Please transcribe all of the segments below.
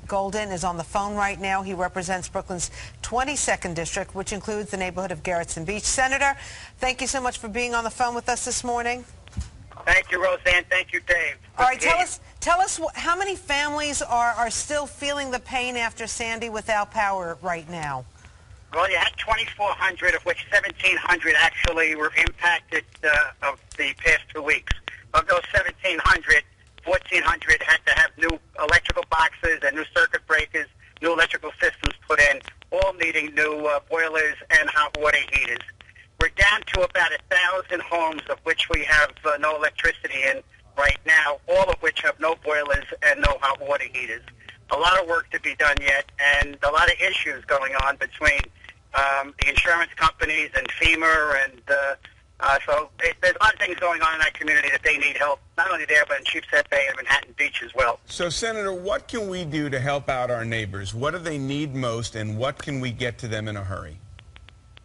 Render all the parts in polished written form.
Golden is on the phone right now. He represents Brooklyn's 22nd District, which includes the neighborhood of Gerritsen Beach. Senator, thank you so much for being on the phone with us this morning. Thank you, Roseanne. Thank you, Dave. All right, tell us how many families are still feeling the pain after Sandy without power right now? Well, you had 2,400, of which 1,700 actually were impacted of the past 2 weeks. Of those 1,700, 1,400 had to have new electrical boxes and new circuit breakers, new electrical systems put in, all needing new boilers and hot water heaters. We're down to about 1,000 homes of which we have no electricity in right now, all of which have no boilers and no hot water heaters. A lot of work to be done yet, and a lot of issues going on between the insurance companies and FEMA, and so there's a lot of things going on in that community that they need help, not only there, but in Sheepshead Bay and Manhattan Beach as well. So, Senator, what can we do to help out our neighbors? What do they need most, and what can we get to them in a hurry?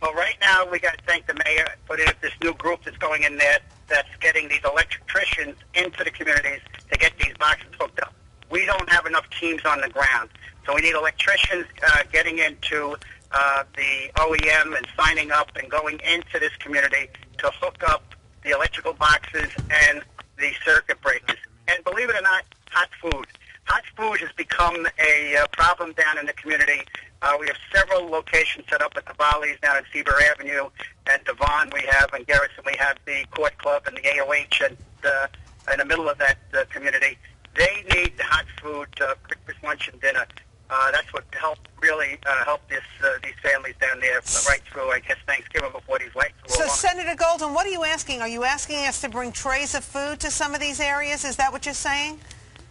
Well, right now, we got to thank the mayor for this new group that's going in there that's getting these electricians into the communities to get these boxes hooked up. We don't have enough teams on the ground, so we need electricians getting into the OEM and signing up and going into this community to hook up the electrical boxes and the circuit breakers. And believe it or not, hot food. Hot food has become a problem down in the community. We have several locations set up at the Volleys down at Seaver Avenue. At Devon we have, and Gerritsen we have the Court Club and the AOH in the middle of that community. They need hot food, breakfast, lunch, and dinner. That's what really help these families down there right through, I guess, Thanksgiving before these lights go So, on. Senator Golden, what are you asking? Are you asking us to bring trays of food to some of these areas? Is that what you're saying?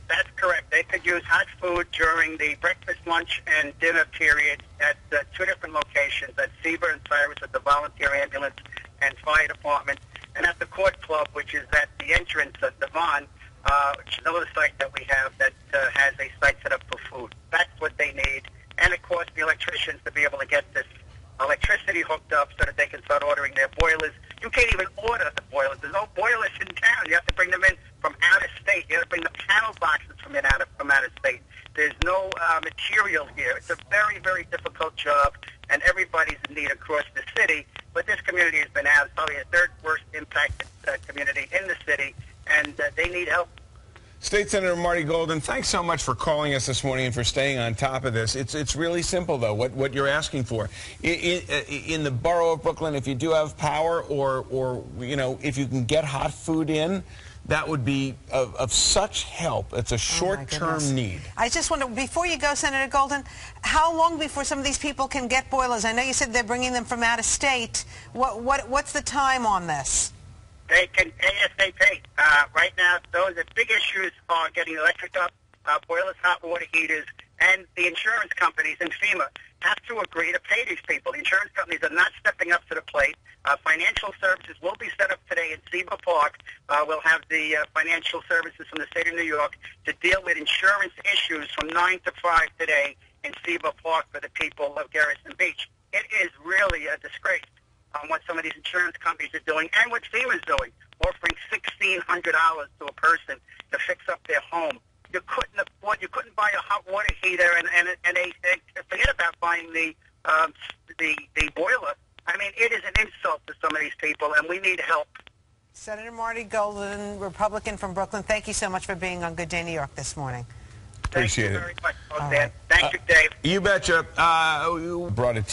That's correct. They could use hot food during the breakfast, lunch, and dinner period at two different locations, at Seaver and Cyrus at the Volunteer Ambulance and Fire Department, and at the Court Club, which is at the entrance of Devon, which is another site that we have that has a site set up for food. That's what they need. And, of course, the electricians to be able to get this electricity hooked up so that they can start ordering their boilers. You can't even order the boilers. There's no boilers in town. You have to bring them in from out of state. You have to bring the panel boxes from out of state. There's no material here. It's a very, very difficult job, and everybody's in need across the city. But this community has been out. It's probably the third worst impacted community in the city, and they need help. State Senator Marty Golden, thanks so much for calling us this morning and for staying on top of this. It's really simple, though, what you're asking for. In the borough of Brooklyn, if you do have power or you know, if you can get hot food in, that would be of such help. It's a short-term need. I just wonder, before you go, Senator Golden, how long before some of these people can get boilers? I know you said they're bringing them from out of state. What's the time on this? They can ASAP. Right now, the big issues are getting electric up, boilers, hot water heaters, and the insurance companies and FEMA have to agree to pay these people. The insurance companies are not stepping up to the plate. Financial services will be set up today in Seaver Park. We'll have the financial services from the state of New York to deal with insurance issues from 9 to 5 today in Seaver Park for the people of Gerritsen Beach. It is really a disgrace on what some of these insurance companies are doing and what FEMA is doing, offering $1,600 to a person to fix up their home. You couldn't buy a hot water heater and they forget about buying the boiler. I mean, it is an insult to some of these people, and we need help. Senator Marty Golden, Republican from Brooklyn, thank you so much for being on Good Day New York this morning. Appreciate it. Thank you very much, Roseanne. Thank you, Dave. You betcha. Brought it to